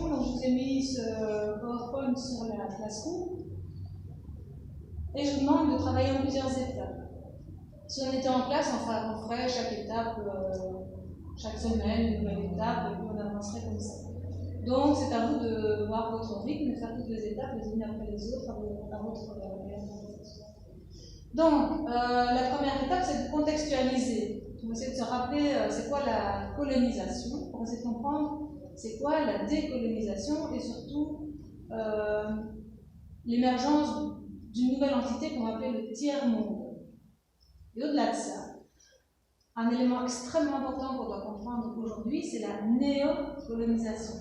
présentation. Donc, je vous ai mis ce PowerPoint sur la Classroom. Et je vous demande de travailler en plusieurs étapes. Si on était en classe, on ferait chaque étape, chaque semaine, une nouvelle étape, et puis on avancerait comme ça. Donc, c'est à vous de voir votre rythme, de faire toutes les étapes les unes après les autres à votre meilleure compétence. Donc, la première étape, c'est de contextualiser. On va essayer de se rappeler c'est quoi la colonisation, on va essayer de comprendre c'est quoi la décolonisation et surtout l'émergence d'une nouvelle entité qu'on va appeler le tiers-monde. Et au-delà de ça, un élément extrêmement important qu'on doit comprendre aujourd'hui, c'est la néocolonisation,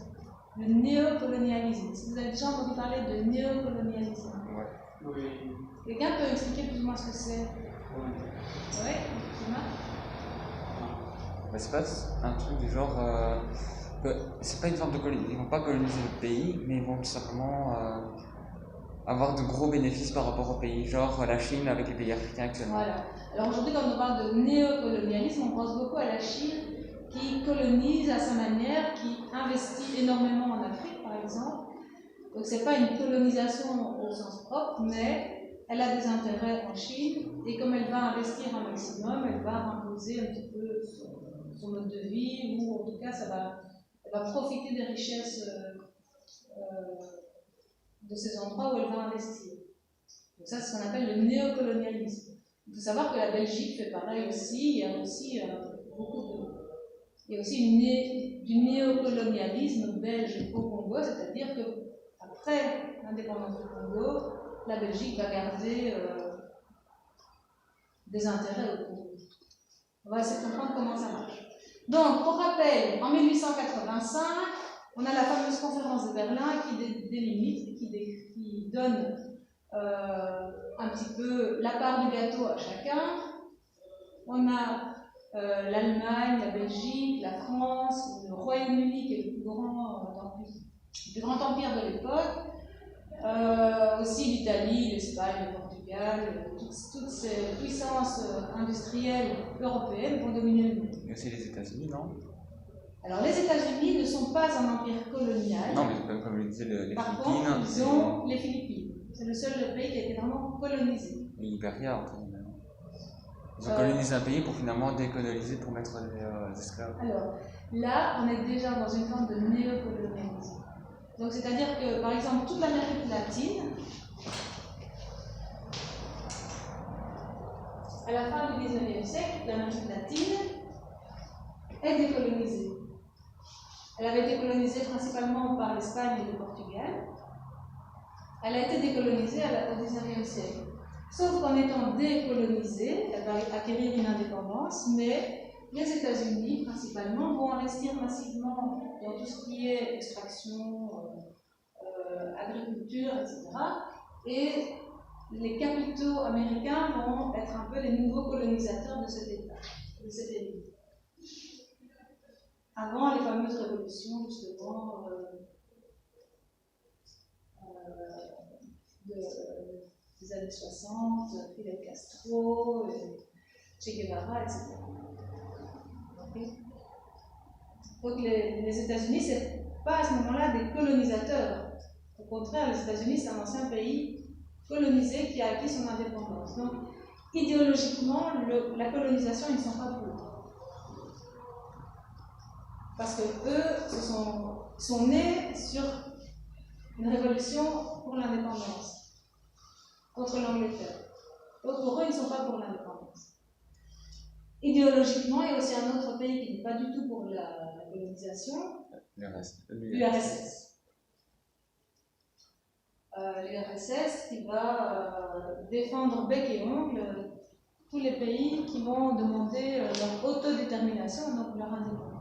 le néocolonialisme. Si vous avez déjà entendu parler de néocolonialisme, oui. Quelqu'un peut expliquer plus ou moins ce que c'est? Oui. Oui, c'est pas un truc du genre. C'est pas une forme de colonisation. Ils vont pas coloniser le pays, mais ils vont tout simplement avoir de gros bénéfices par rapport au pays, genre la Chine avec les pays africains actuellement. Voilà. Alors aujourd'hui, quand on parle de néocolonialisme, on pense beaucoup à la Chine qui colonise à sa manière, qui investit énormément en Afrique, par exemple. Donc c'est pas une colonisation au sens propre, mais elle a des intérêts en Chine, et comme elle va investir un maximum, elle va imposer un petit peu son mode de vie, ou en tout cas, elle va profiter des richesses de ces endroits où elle va investir. Donc ça, c'est ce qu'on appelle le néocolonialisme. Il faut savoir que la Belgique fait pareil aussi. Il y a aussi il y a aussi du néocolonialisme belge au Congo, c'est-à-dire que après l'indépendance du Congo, la Belgique va garder des intérêts au Congo. On va essayer de comprendre comment ça marche. Donc, pour rappel, en 1885, on a la fameuse conférence de Berlin qui délimite, qui donne un petit peu la part du gâteau à chacun. On a l'Allemagne, la Belgique, la France, le Royaume-Uni qui est le plus grand empire de l'époque, aussi l'Italie, l'Espagne, le Portugal, toutes ces puissances industrielles européennes vont dominer le monde. Et aussi les États-Unis, non? Alors les États-Unis ne sont pas un empire colonial. Non, mais ils peuvent coloniser les Par Philippines. contre, ils ont les Philippines. C'est le seul pays qui a été vraiment colonisé. Et Libéria, en fait. Ils ont colonisé un pays pour finalement décoloniser, pour mettre des esclaves. Alors, là, on est déjà dans une forme de néocolonialisme. Donc, c'est-à-dire que, par exemple, toute l'Amérique latine, à la fin du 19e siècle, l'Amérique latine est décolonisée. Elle avait été colonisée principalement par l'Espagne et le Portugal. Elle a été décolonisée au 19e siècle. Sauf qu'en étant décolonisée, elle va acquérir une indépendance, mais les États-Unis, principalement, vont investir massivement dans tout ce qui est extraction, agriculture, etc. Et les capitaux américains vont être un peu les nouveaux colonisateurs de cet État, de cette élite. Avant les fameuses révolutions, justement, des années 60, Fidel Castro, Che Guevara, etc. Okay. Donc les États-Unis, c'est pas à ce moment-là des colonisateurs. Au contraire, les États-Unis, c'est un ancien pays colonisé qui a acquis son indépendance. Donc, idéologiquement, la colonisation, ils ne sont pas pour. Parce que eux sont nés sur une révolution pour l'indépendance contre l'Angleterre. Donc pour eux, ils ne sont pas pour l'indépendance. Idéologiquement, il y a aussi un autre pays qui n'est pas du tout pour la colonisation, l'URSS. L'URSS qui va défendre bec et ongle tous les pays qui vont demander leur autodétermination, donc leur indépendance.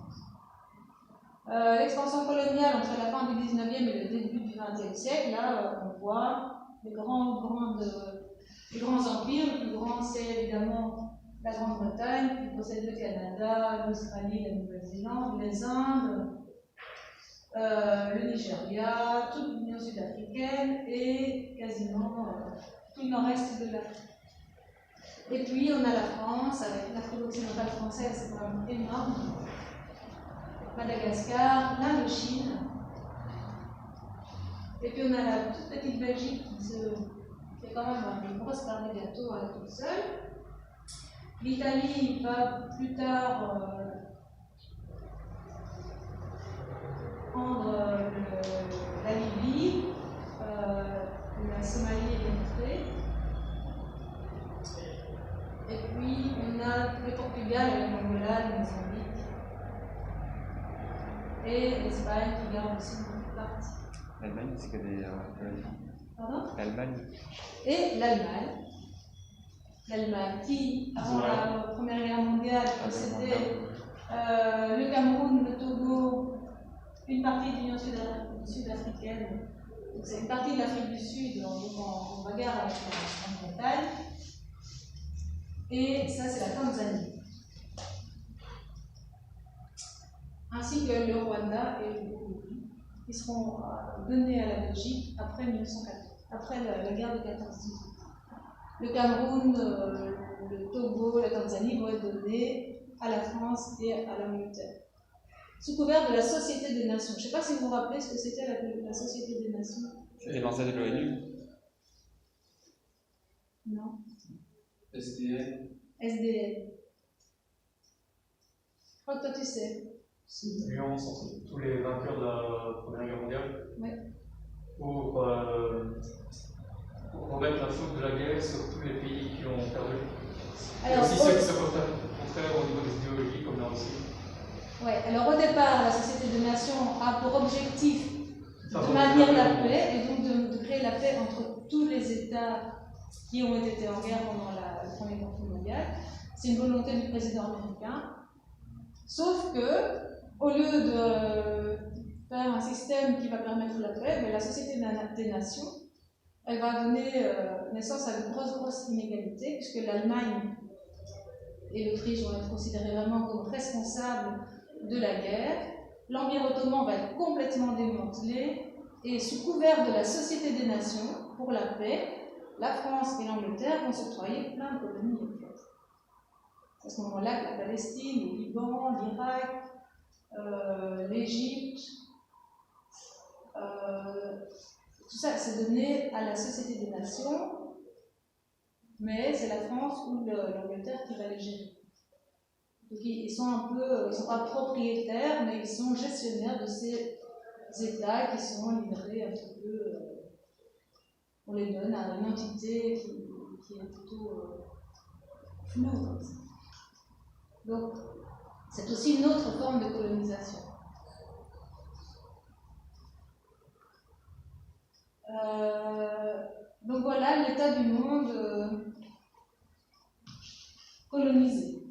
L'expansion coloniale entre la fin du 19e et le début du 20e siècle, là on voit les grands empires. Le plus grand, c'est évidemment la Grande-Bretagne, qui possède le Canada, l'Australie, la Nouvelle-Zélande, les Indes, le Nigeria, toute l'Union sud-africaine et quasiment tout le nord-est de l'Afrique. Et puis on a la France, avec l'Afrique occidentale française, c'est quand même énorme. Madagascar, l'Indochine, Et puis on a la toute petite Belgique qui est quand même une grosse part des gâteaux à elle toute seule. L'Italie va plus tard prendre la Libye, la Somalie et l'Érythrée. Et puis on a le Portugal, l'Angola, le Mozambique. Et l'Espagne qui garde aussi une partie. L'Allemagne, c'est que des colonies. Pardon? L'Allemagne. Et l'Allemagne. L'Allemagne qui, avant la Première Guerre mondiale, c'était le Cameroun, le Togo, une partie de l'Union sud-africaine. C'est une partie de l'Afrique du Sud, en bagarre avec la Grande-Bretagne. Et ça, c'est la Tanzanie. Ainsi que le Rwanda et le Burundi, qui seront donnés à la Belgique après 1914, après la guerre de 14-18. Le Cameroun, le Togo, la Tanzanie vont être donnés à la France et à l'Angleterre. Sous couvert de la Société des Nations. Je ne sais pas si vous vous rappelez ce que c'était la Société des Nations. C'était l'ancêtre de l'ONU. Non. SDN. SDN. Je crois que toi tu sais. C'est une alliance entre tous les vainqueurs de la Première Guerre mondiale. Oui. Pour remettre la faute de la guerre sur tous les pays qui ont perdu. Alors, et aussi ceux qui se portent contraire au niveau des idéologies, comme là aussi. Oui, alors au départ, la Société des Nations a pour objectif de maintenir la paix et donc de créer la paix entre tous les États qui ont été en guerre pendant le premier conflit mondial. C'est une volonté du président américain. Sauf que, au lieu de faire un système qui va permettre la paix, mais la Société des Nations, elle va donner naissance à une grosse inégalité, puisque l'Allemagne et l'Autriche vont être considérés vraiment comme responsables de la guerre. L'Empire ottoman va être complètement démantelé, et sous couvert de la Société des Nations, pour la paix, la France et l'Angleterre vont s'octroyer plein de colonies en fait. C'est à ce moment-là que la Palestine, le Liban, l'Irak, l'Égypte, tout ça s'est donné à la Société des Nations, mais c'est la France ou l'Angleterre qui va les gérer. Donc ils sont pas propriétaires, mais ils sont gestionnaires de ces États qui sont livrés un petit peu. On les donne à une entité qui est plutôt floue. Donc, c'est aussi une autre forme de colonisation. Donc voilà l'état du monde colonisé.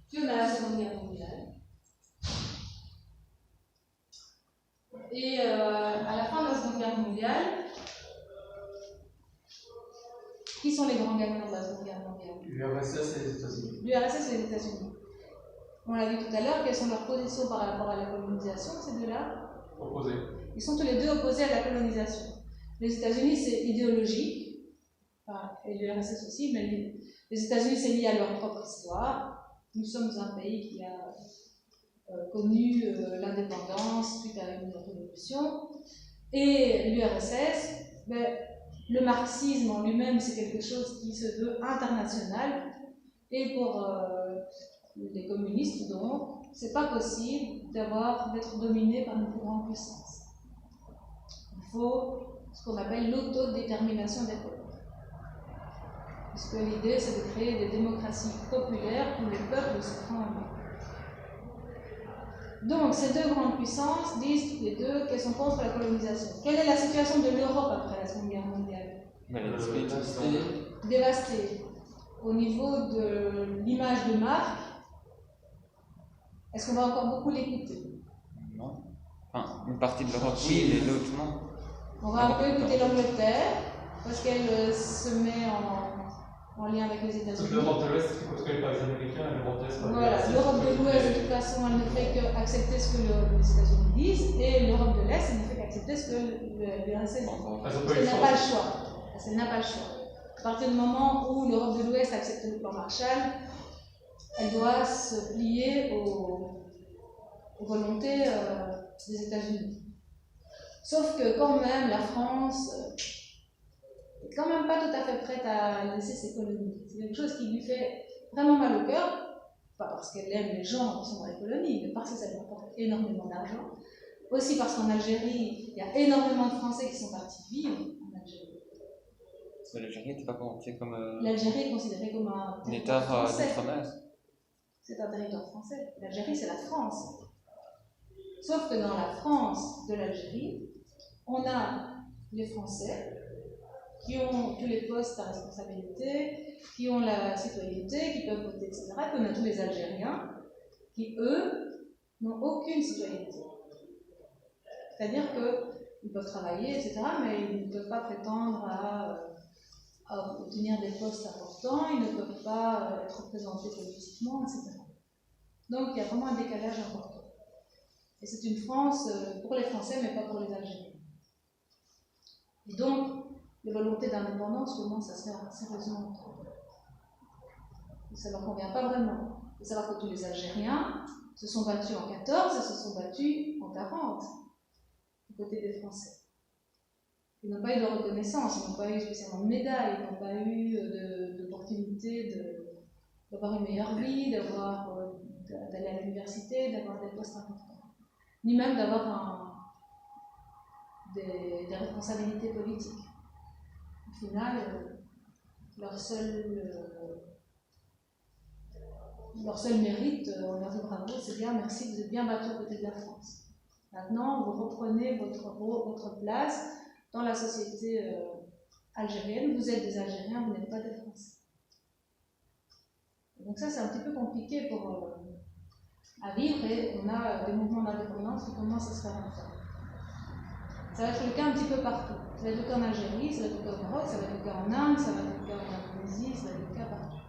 Puis on a la Seconde Guerre mondiale. Et à la fin de la Seconde Guerre mondiale, qui sont les grands gagnants de la Seconde Guerre mondiale? L'URSS et les États-Unis. L'URSS et les États-Unis. On l'a vu tout à l'heure, quelles sont leurs positions par rapport à la colonisation, ces deux-là? Opposés. Ils sont tous les deux opposés à la colonisation. Les États-Unis, c'est idéologique, et l'URSS aussi, mais les États-Unis, c'est lié à leur propre histoire. Nous sommes un pays qui a connu l'indépendance suite à une révolution. Et l'URSS, le marxisme en lui-même, c'est quelque chose qui se veut international. Et pour les communistes, donc, c'est pas possible d'être dominé par une plus grande puissance. Il faut ce qu'on appelle l'autodétermination des peuples. Puisque l'idée, c'est de créer des démocraties populaires où les peuples se prennent en main. Donc, ces deux grandes puissances disent toutes les deux qu'elles sont contre la colonisation. Quelle est la situation de l'Europe après la Seconde Guerre mondiale? Dévastée. Au niveau de l'image de marque, est-ce qu'on va encore beaucoup l'écouter? Non. Enfin, une partie de l'Europe, oui, et l'autre, non. On va un peu écouter l'Angleterre, parce qu'elle se met en lien avec les États-Unis. L'Europe de l'Ouest qui est contrôlée par les Américains et l'Europe de l'Est par les Voilà, l'Europe de l'Ouest, de toute façon, elle ne fait qu'accepter ce que les États-Unis disent, et l'Europe de l'Est, elle ne fait qu'accepter ce que l'URSS dit. Parce qu'elle n'a pas le choix. Elle n'a pas le choix. À partir du moment où l'Europe de l'Ouest accepte le plan Marshall, elle doit se plier aux volontés des États-Unis. Sauf que quand même, la France n'est quand même pas tout à fait prête à laisser ses colonies. C'est quelque chose qui lui fait vraiment mal au cœur, pas parce qu'elle aime les gens qui sont dans les colonies, mais parce que ça lui apporte énormément d'argent. Aussi parce qu'en Algérie, il y a énormément de Français qui sont partis vivre en Algérie. Parce que l'Algérie n'était pas considérée comme L'Algérie est considérée comme un un État français. d'outre-mer. C'est un territoire français. L'Algérie, c'est la France. Sauf que dans la France de l'Algérie, on a les Français qui ont tous les postes à responsabilité, qui ont la citoyenneté, qui peuvent voter, etc. Puis on a tous les Algériens qui, eux, n'ont aucune citoyenneté. C'est-à-dire qu'ils peuvent travailler, etc., mais ils ne peuvent pas prétendre à obtenir des postes importants, ils ne peuvent pas être représentés politiquement, etc. Donc il y a vraiment un décalage important. Et c'est une France pour les Français, mais pas pour les Algériens. Et donc, les volontés d'indépendance commencent à se faire sérieusement entendre. Ça ne leur convient pas vraiment. Il faut savoir que tous les Algériens se sont battus en 14 et se sont battus en 40, du côté des Français. Ils n'ont pas eu de reconnaissance, ils n'ont pas eu spécialement de médailles, ils n'ont pas eu d'opportunité d'avoir une meilleure vie, d'aller à l'université, d'avoir des postes importants, ni même d'avoir des responsabilités politiques. Au final, leur seul mérite, on leur dit bravo, c'est bien, merci, vous êtes bien battus aux côtés de la France. Maintenant, vous reprenez votre place dans la société algérienne, vous êtes des Algériens, vous n'êtes pas des Français. Donc ça, c'est un petit peu compliqué à vivre, et on a des mouvements d'indépendance qui commencent à se faire entendre. Ça va être le cas un petit peu partout. Ça va être le cas en Algérie, ça va être le cas au Maroc, ça va être le cas en Inde, ça va être le cas en Indonésie, ça va être le cas partout.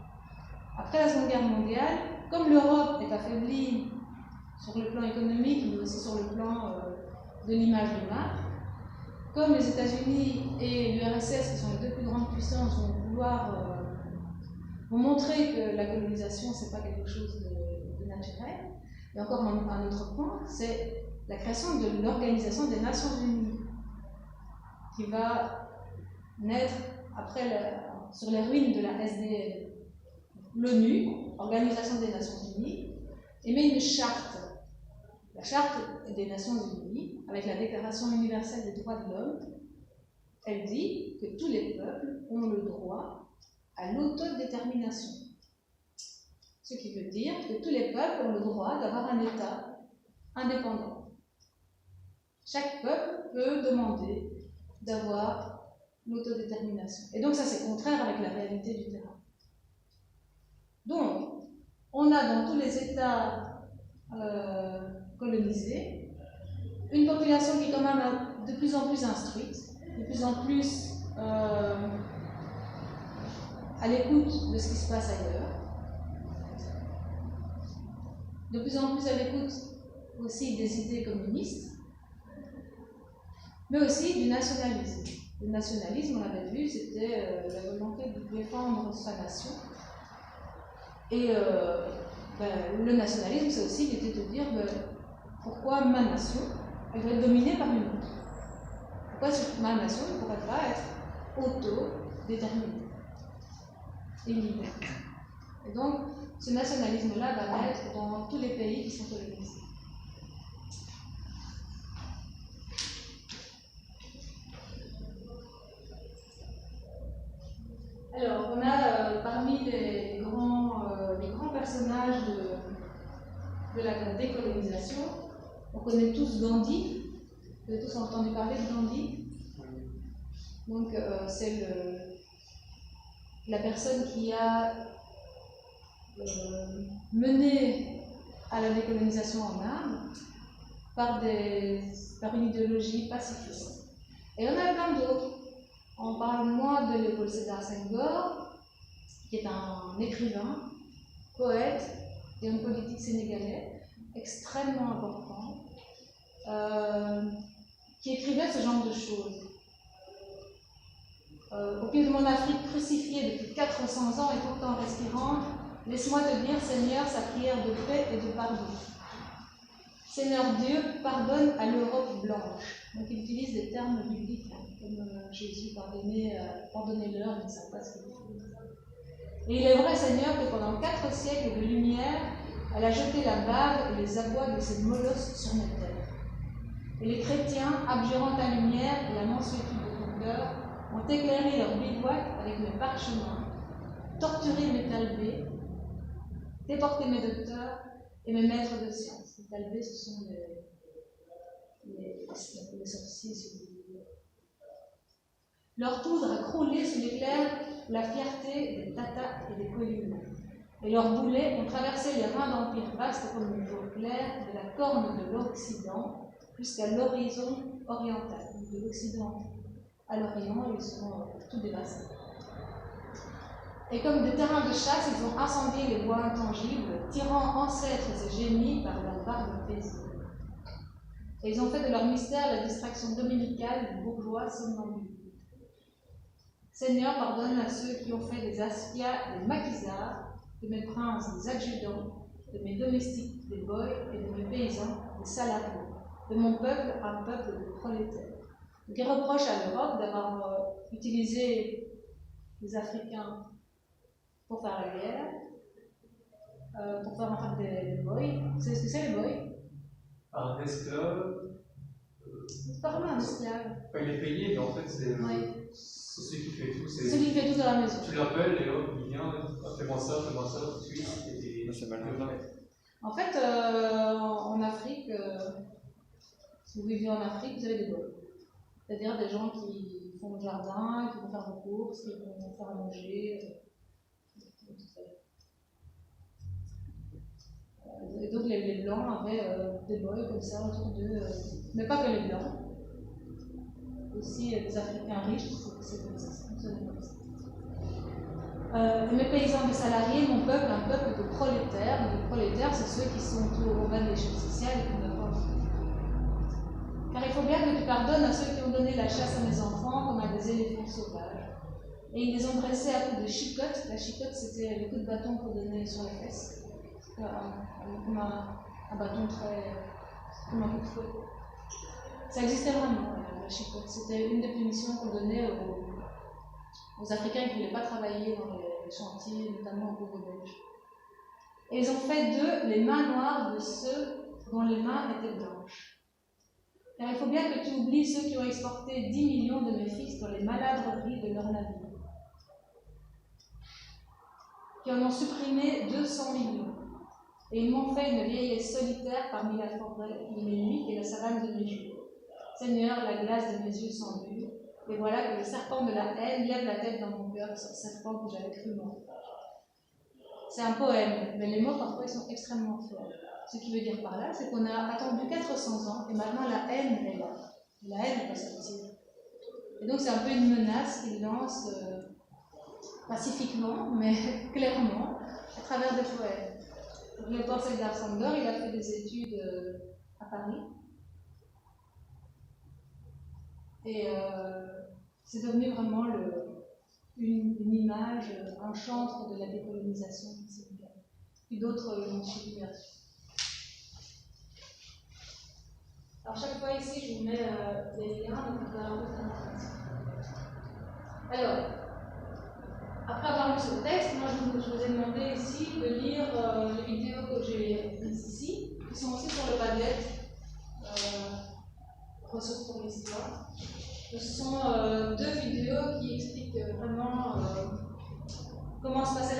Après la Seconde Guerre mondiale, comme l'Europe est affaiblie sur le plan économique, mais aussi sur le plan de l'image de marque, comme les États-Unis et l'URSS, qui sont les deux plus grandes puissances, vont montrer que la colonisation, ce n'est pas quelque chose de naturel. Et encore un autre point, c'est la création de l'Organisation des Nations Unies, qui va naître sur les ruines de la SDN. L'ONU, Organisation des Nations Unies, émet une charte, la Charte des Nations Unies, avec la Déclaration universelle des droits de l'homme. Elle dit que tous les peuples ont le droit à l'autodétermination. Ce qui veut dire que tous les peuples ont le droit d'avoir un État indépendant. Chaque peuple peut demander d'avoir l'autodétermination. Et donc ça, c'est contraire avec la réalité du terrain. Donc, on a dans tous les États colonisés une population qui est quand même de plus en plus instruite, de plus en plus à l'écoute de ce qui se passe ailleurs, de plus en plus à l'écoute aussi des idées communistes, mais aussi du nationalisme. Le nationalisme, on l'avait vu, c'était la volonté de défendre sa nation. Et le nationalisme, c'est aussi l'idée de dire pourquoi ma nation, elle doit être dominée par une autre. Pourquoi ma nation ne pourrait pas être auto-déterminée et libre. Et donc, ce nationalisme-là va naître dans tous les pays qui sont colonisés. Alors, on a parmi les grands personnages de la décolonisation, on connaît tous Gandhi. Vous avez tous entendu parler de Gandhi. Donc, c'est la personne qui a mené à la décolonisation en Inde par une idéologie pacifiste. Et on a plein d'autres. On parle moins de Léopold Sédar Senghor, qui est un écrivain, poète et homme politique sénégalais, extrêmement important, qui écrivait ce genre de choses. Au pied de mon Afrique crucifiée depuis 400 ans et pourtant respirante, laisse-moi te dire, Seigneur, sa prière de paix et de pardon. Seigneur Dieu, pardonne à l'Europe blanche. Donc il utilise des termes bibliques, hein, comme Jésus, pardonnez-leur, ils ne savent pas ce qu'ils font. Et il est vrai, Seigneur, que pendant 4 siècles de lumière, elle a jeté la bave et les abois de ses molosses sur nos terres. Et les chrétiens, abjurant ta lumière et la mansuétude de ton cœur, ont éclairé leur bivouac avec mes parchemins, torturé mes talbés, déporté mes docteurs et mes maîtres de science. Les talbés, ce sont les sorciers, si vous voulez. Leur poudre a croulé sous l'éclair la fierté des tatas et des collines. Et leurs boulets ont traversé les reins d'empires vastes comme une jour claire de la corne de l'Occident jusqu'à l'horizon oriental. Donc de l'Occident à l'Orient, ils sont tout dévastés. Et comme des terrains de chasse, ils ont incendié les bois intangibles, tirant ancêtres et génies par leur barbe paisible. Et ils ont fait de leur mystère la distraction dominicale du bourgeois somnambule. Seigneur, pardonne à ceux qui ont fait des Aspias, des maquisards, de mes princes, des adjudants, de mes domestiques, des boys et de mes paysans, des salariés, de mon peuple, un peuple de prolétaires. Donc il reproche à l'Europe d'avoir utilisé les Africains pour faire la guerre, pour faire en fait des boys. Vous savez ce que c'est les boys? Un esclave. C'est pas vraiment un esclave. Enfin, il est payé, mais en fait, c'est celui qui fait tout. C'est celui qui fait tout dans la maison. Tu l'appelles et hop, il vient, fais-moi ça, tout de suite. Et c'est mal. En fait, en Afrique, si vous vivez en Afrique, vous avez des boys. C'est-à-dire des gens qui font le jardin, qui vont faire des courses, qui vont faire manger. Et donc les blancs avaient des boys comme ça autour d'eux, mais pas que les blancs, aussi des Africains riches, c'est comme ça, ça fonctionne comme ça. Mes paysans, mes salariés, mon peuple, un peuple de prolétaires. Donc, les prolétaires, c'est ceux qui sont au bas de l'échelle sociale et qui ne peuvent pas. Car il faut bien que tu pardonnes à ceux qui ont donné la chasse à mes enfants comme à des éléphants sauvages. Et ils les ont dressés à coups de chicotte. La chicotte, c'était le coup de bâton qu'on donnait sur les fesses. Comme un bâton comme un coup de fouet. Ça existait vraiment, la chicotte. C'était une des punitions qu'on donnait aux Africains qui ne voulaient pas travailler dans les chantiers, notamment aux pauvres Belges. Et ils ont fait d'eux les mains noires de ceux dont les mains étaient blanches. Car il faut bien que tu oublies ceux qui ont exporté 10 millions de mes fils dans les maladreries de leurs navires, qui en ont supprimé 200 millions. Et ils m'ont fait une vieillesse solitaire parmi la forêt de mes nuits et la savane de mes jours. Seigneur, la glace de mes yeux s'embue, et voilà que le serpent de la haine lève la tête dans mon cœur, ce serpent que j'avais cru mort. C'est un poème, mais les mots parfois ils sont extrêmement forts. Ce qui veut dire par là, c'est qu'on a attendu 400 ans et maintenant la haine est là. La haine n'est pas sortie. Et donc c'est un peu une menace qu'il lance pacifiquement, mais clairement, à travers des poèmes. Donc, Léopold Sédar Senghor, il a fait des études à Paris. Et c'est devenu vraiment une image, un chantre de la décolonisation. Puis d'autres l'ont suivi là-dessus. Alors chaque fois ici, je vous mets des liens, donc vous pouvez avoir d'autres informations. Alors, après avoir lu ce texte, moi je vous ai demandé ici de lire les vidéos que j'ai mises ici, qui sont aussi sur le Padlet, ressources pour l'histoire. Ce sont 2 vidéos qui expliquent vraiment comment se passait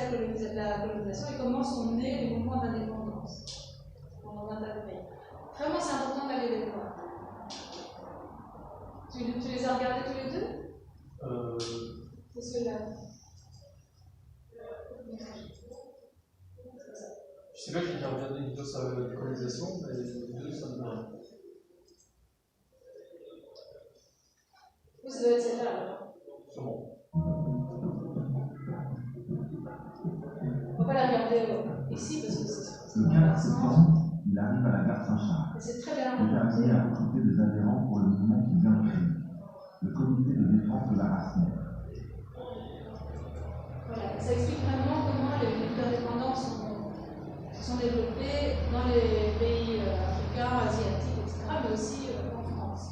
la colonisation et comment sont nés les mouvements d'indépendance dans un tas de pays. Vraiment, c'est important d'aller les voir. Tu les as regardés tous les deux? C'est ceux-là. Je sais pas qui a regardé une vidéo sur la décolonisation, mais les deux, ça me va. Oui, ça doit être celle-là alors. Sûrement. On va pas la regarder ici parce que c'est le 15 septembre, il arrive à la gare Saint-Charles. c'est très bien. Le quartier a recruté des adhérents pour le mouvement qui vient de créer, le comité de défense de la race noire. Voilà, ça explique vraiment comment les groupes d'indépendance se sont développés dans les pays africains. africains, asiatiques, etc., mais aussi en France.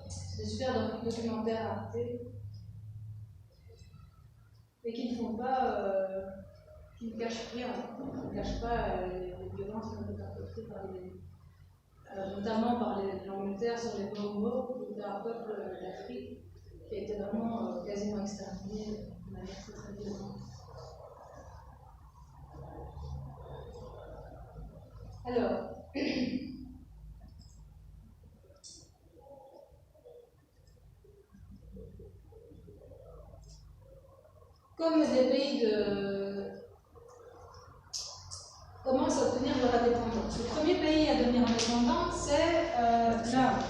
C'est des super documentaires Arte et qui ne font pas, qui ne cachent rien, qui ne cachent pas les violences qui ont été perpétrées par notamment par l'Angleterre sur les Boers, qui était un peuple d'Afrique qui a été vraiment quasiment exterminé de manière très très violente. Alors, comme des pays commencent à obtenir leur indépendance. Le premier pays à devenir indépendant, c'est l'Inde.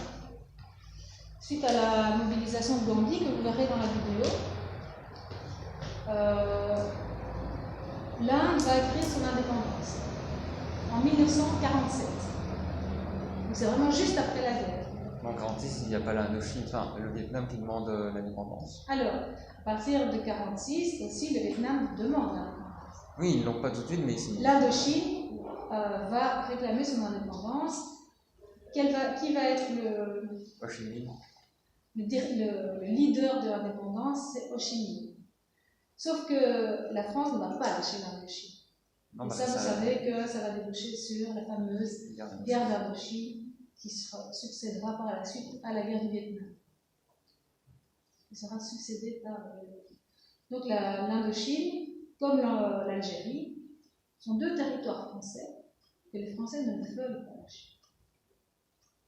Suite à la mobilisation de Gandhi, que vous verrez dans la vidéo, l'Inde va acquérir son indépendance en 1947. Donc c'est vraiment juste après la guerre. En 46, il n'y a pas l'Indochine, enfin le Vietnam qui demande l'indépendance. Alors, à partir de 1946, aussi le Vietnam demande l'indépendance. Oui, ils l'ont pas tout de suite, mais ici. L'Indochine va réclamer son indépendance. Qui va être Ho Chi Minh. le leader de l'indépendance, c'est Ho Chi Minh. Sauf que la France ne va pas lâcher l'Indochine. Et ça, vous savez que ça va déboucher sur la fameuse guerre d'Indochine qui succédera par la suite à la guerre du Vietnam. Qui sera succédée par donc l'Indochine, comme l'Algérie, sont deux territoires français que les Français ne veulent pas lâcher.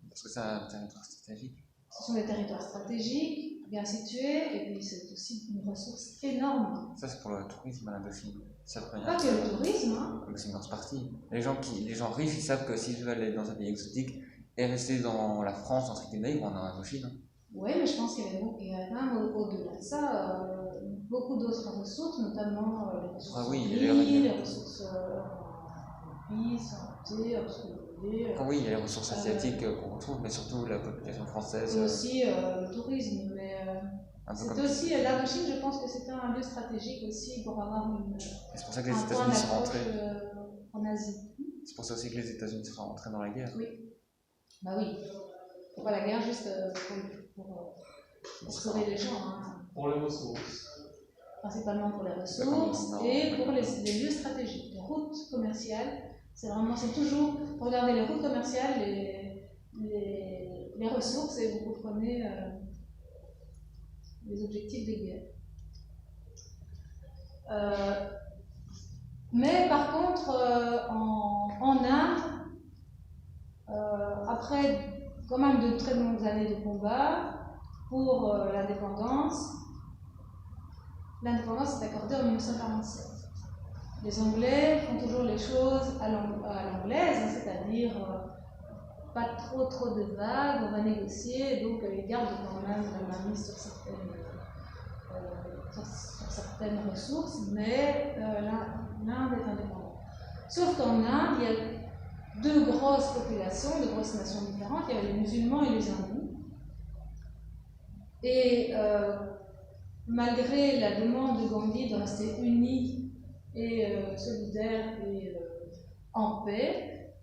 Parce que c'est un territoire stratégique. Ce sont des territoires stratégiques, bien situés, et puis c'est aussi une ressource énorme. Ça, c'est pour le tourisme à l'Indochine. Pas que le tourisme, hein. Mais c'est une grosse partie. Les gens riches, ils savent que s'ils veulent aller dans un pays exotique et rester dans la France, entre guillemets, ils vont en Indochine. Oui, mais je pense qu'il y a quand même au-delà de ça beaucoup d'autres ressources, notamment les ressources les ressources oui, il y a les ressources asiatiques qu'on retrouve, mais surtout la population française. Et aussi le tourisme, mais c'est aussi l'Indochine, je pense que c'était un lieu stratégique aussi pour avoir c'est pour ça que les États-Unis sont rentrés en Asie. C'est pour ça aussi que les États-Unis sont rentrés dans la guerre. Oui. Bah oui. Pourquoi la guerre juste pour sauver les gens, hein. Pour les ressources. Principalement pour les ressources et pour les lieux stratégiques. Les routes commerciales, c'est toujours, regardez les routes commerciales, les ressources et vous comprenez les objectifs des guerres. Mais par contre, en Inde, après quand même de très longues années de combat pour l'indépendance est accordée en 1947. Les Anglais font toujours les choses à l'anglaise, hein, c'est-à-dire pas trop de vagues, on va négocier, donc ils gardent quand même la mainmise sur certaines ressources, mais l'Inde est indépendante. Sauf qu'en Inde, il y a deux grosses populations, deux grosses nations différentes, il y avait les musulmans et les hindous. Et malgré la demande de Gandhi de rester unis et solidaires et en paix,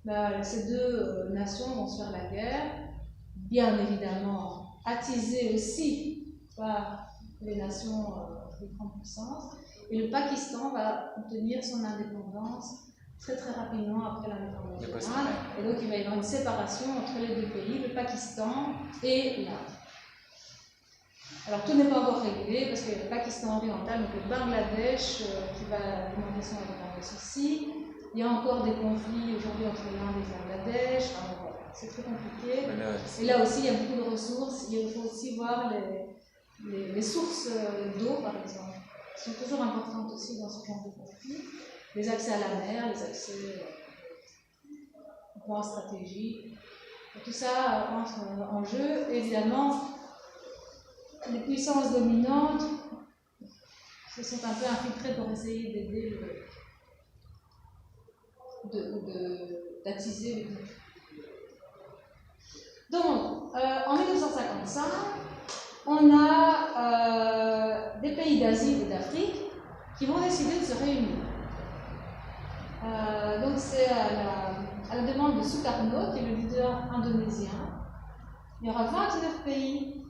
ces deux nations vont se faire la guerre, bien évidemment attisées aussi par les nations de grande puissance. Et le Pakistan va obtenir son indépendance très très rapidement après l'indépendance de l'Inde. Et donc il va y avoir une séparation entre les deux pays, le Pakistan et l'Inde. Alors tout n'est pas encore réglé parce qu'il y a le Pakistan oriental, donc le Bangladesh qui va demander son indépendance aussi. Il y a encore des conflits aujourd'hui entre l'Inde et le Bangladesh. Enfin, voilà, c'est très compliqué. Et là aussi, il y a beaucoup de ressources. Il faut aussi voir les sources d'eau, par exemple, qui sont toujours importantes aussi dans ce genre de conflit. Les accès à la mer, les accès aux points stratégiques. Tout ça entre en jeu. Évidemment, les puissances dominantes se sont un peu infiltrées pour essayer d'aider d'attiser les conflits. Donc, en 1955, on a des pays d'Asie et d'Afrique qui vont décider de se réunir. Donc, c'est à à la demande de Sukarno, qui est le leader indonésien, il y aura 29 pays,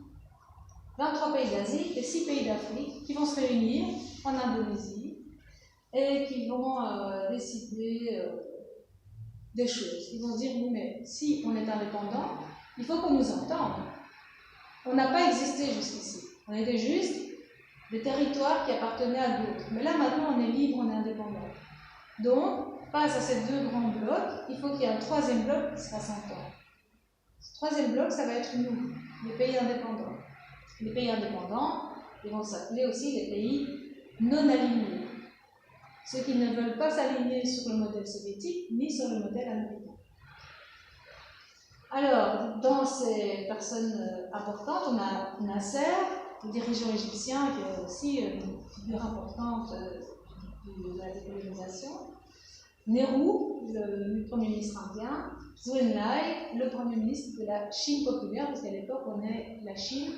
23 pays d'Asie et 6 pays d'Afrique qui vont se réunir en Indonésie et qui vont décider des choses. Ils vont se dire, oui, mais si on est indépendant, il faut qu'on nous entende. On n'a pas existé jusqu'ici. On était juste des territoires qui appartenaient à d'autres. Mais là, maintenant, on est libre, on est indépendant. Donc, face à ces deux grands blocs, il faut qu'il y ait un troisième bloc qui sera s'entendre. Ce troisième bloc, ça va être nous, les pays indépendants. Les pays indépendants, ils vont s'appeler aussi les pays non alignés. Ceux qui ne veulent pas s'aligner sur le modèle soviétique ni sur le modèle américain. Alors, dans ces personnes importantes, on a Nasser, le dirigeant égyptien, qui est aussi une figure importante de la décolonisation. Nehru, le premier ministre indien. Zhou Enlai, le premier ministre de la Chine populaire, parce qu'à l'époque, la Chine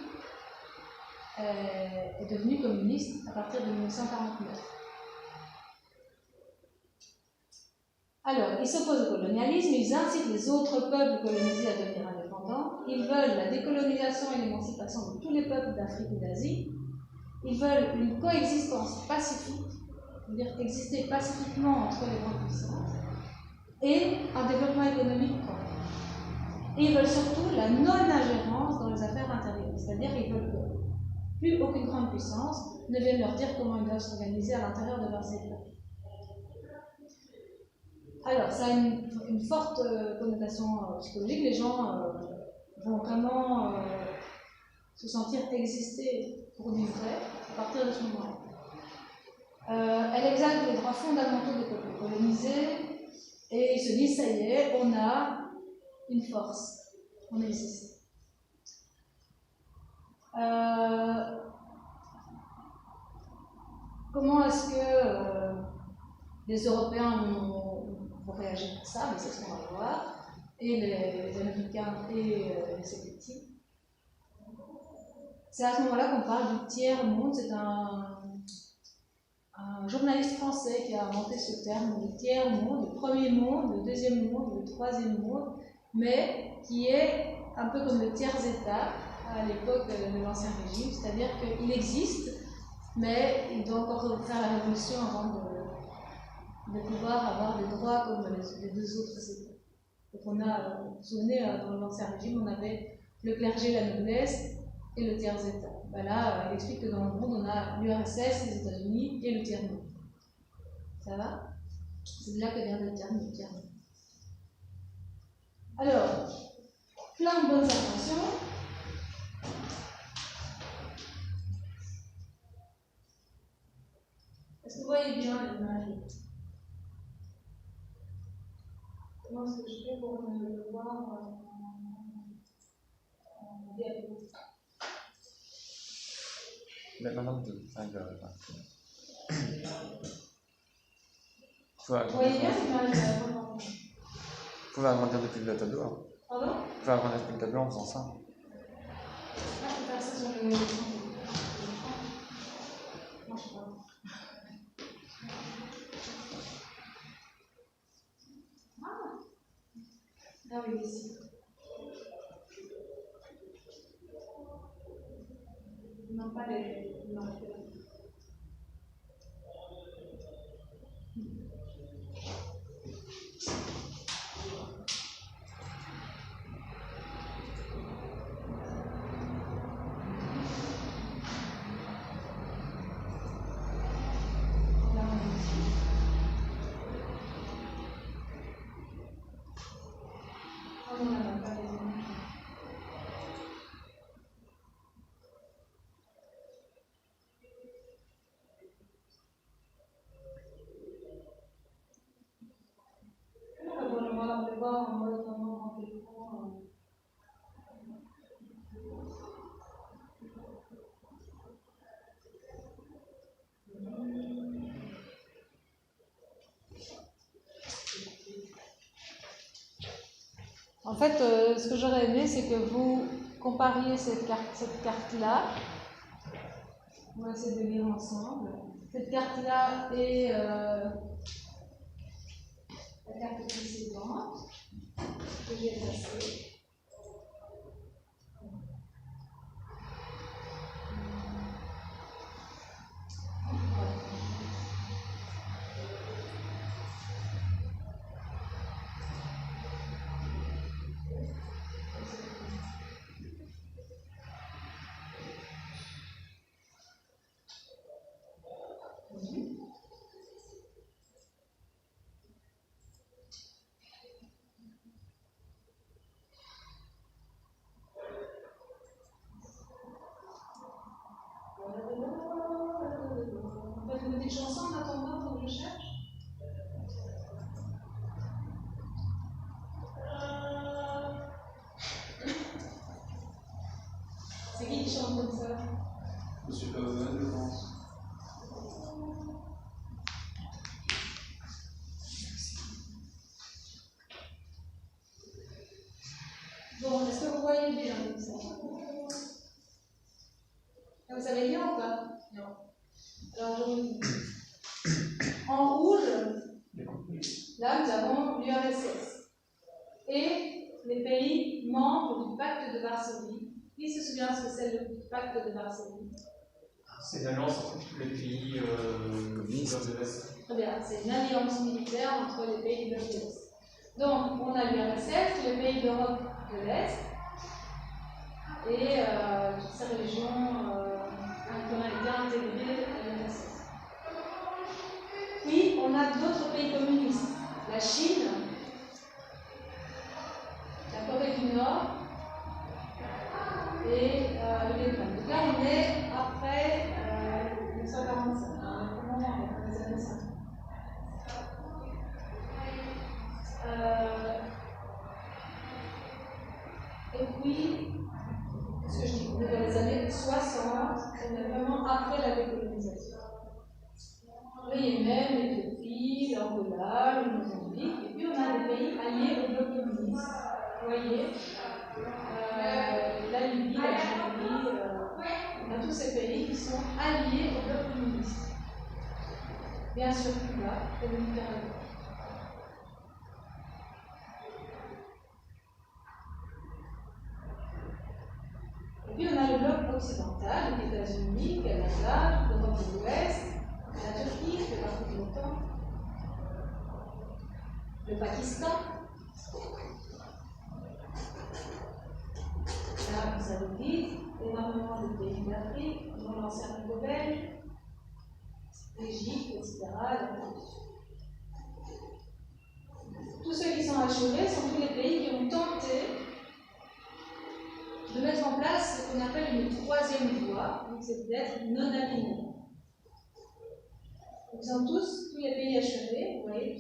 est devenue communiste à partir de 1949. Alors, ils s'opposent au colonialisme, ils incitent les autres peuples colonisés à devenir indépendants, ils veulent la décolonisation et l'émancipation de tous les peuples d'Afrique et d'Asie, ils veulent une coexistence pacifique, c'est-à-dire exister pacifiquement entre les grandes puissances, et un développement économique propre. Et ils veulent surtout la non-ingérence dans les affaires intérieures, c'est-à-dire qu'ils veulent que plus aucune grande puissance ne vienne leur dire comment ils doivent s'organiser à l'intérieur de leurs États. Alors, ça a une forte connotation psychologique. Les gens vont vraiment se sentir exister pour du vrai à partir de ce moment-là. Elle exalte les droits fondamentaux des peuples colonisés et ils se disent, ça y est, on a une force, on existe. Comment est-ce que les Européens vont réagir à ça? Mais c'est ce qu'on va voir. Et les Américains et les Soviétiques. C'est à ce moment-là qu'on parle du tiers-monde. C'est un journaliste français qui a inventé ce terme, le tiers-monde, le premier monde, le deuxième monde, le troisième monde, mais qui est un peu comme le tiers-État à l'époque de l'Ancien Régime, c'est-à-dire qu'il existe, mais il doit encore faire la révolution avant de pouvoir avoir des droits comme les deux autres États. Donc on a, vous vous souvenez, dans l'Ancien Régime, on avait le clergé, la noblesse et le tiers-État. Ben là, il explique que dans le monde, on a l'URSS, les États-Unis et le tiers-monde. Ça va? C'est de là que vient le terme de tiers-monde. Alors, plein de bonnes intentions. Est-ce que vous voyez bien l'image? Comment est-ce que je fais pour le voir en diapo? Maintenant, vous voyez bien l'image? Vous pouvez agrandir depuis le tableau. Hein. Pardon? Vous pouvez agrandir depuis le tableau en faisant ça. Ah, je peux faire ça sur le écran. Non, je sais pas. Ah oui, ici. Non, pas les. Non, en fait, ce que j'aurais aimé, c'est que vous compariez cette carte-là. On va essayer de lire ensemble. Cette carte-là est la carte précédente que j'ai effacée. On fait une petite chanson en attendant pour que je cherche. C'est qui chante comme ça? Monsieur Pavel, je pense. Bon, est-ce que vous voyez bien ça? Vous savez bien ou pas? Non. Alors, je vous dis. En rouge, là, nous avons l'URSS et les pays membres du pacte de Varsovie. Qui se souvient ce que c'est le pacte de Varsovie? C'est une alliance entre tous les pays du bloc de l'Est. Très bien, c'est une alliance militaire entre les pays du bloc de l'Est. Donc, on a l'URSS, tous les pays d'Europe de l'Est, et toutes ces régions qui ont été intégrées à l'URSS. Puis, on a d'autres pays communistes, la Chine, la Corée du Nord et le Vietnam. Donc là, on est après 1945, on est vraiment dans les années 50. Et puis, ce que je dis, on est dans les années 60, on est vraiment après la décolonisation. Le Yémen, l'Éthiopie, l'Angola, le Mozambique, et puis on a des pays alliés au bloc communiste. Vous voyez, la Libye, l'Algérie, on a tous ces pays qui sont alliés au bloc communiste. Bien sûr, Cuba et le Nicaragua. Et puis on a le bloc occidental, les États-Unis, le Canada, l'Europe de l'Ouest, la Turquie, qui fait partie de l'OTAN, le Pakistan, l'Arabie Saoudite, énormément de pays d'Afrique, dont l'ancien Congo belge, l'Égypte, etc. Tous ceux qui sont assurés sont tous les pays qui ont tenté de mettre en place ce qu'on appelle une troisième voie, donc c'est d'être non alignés. Ils sont tous les pays assurés, vous voyez.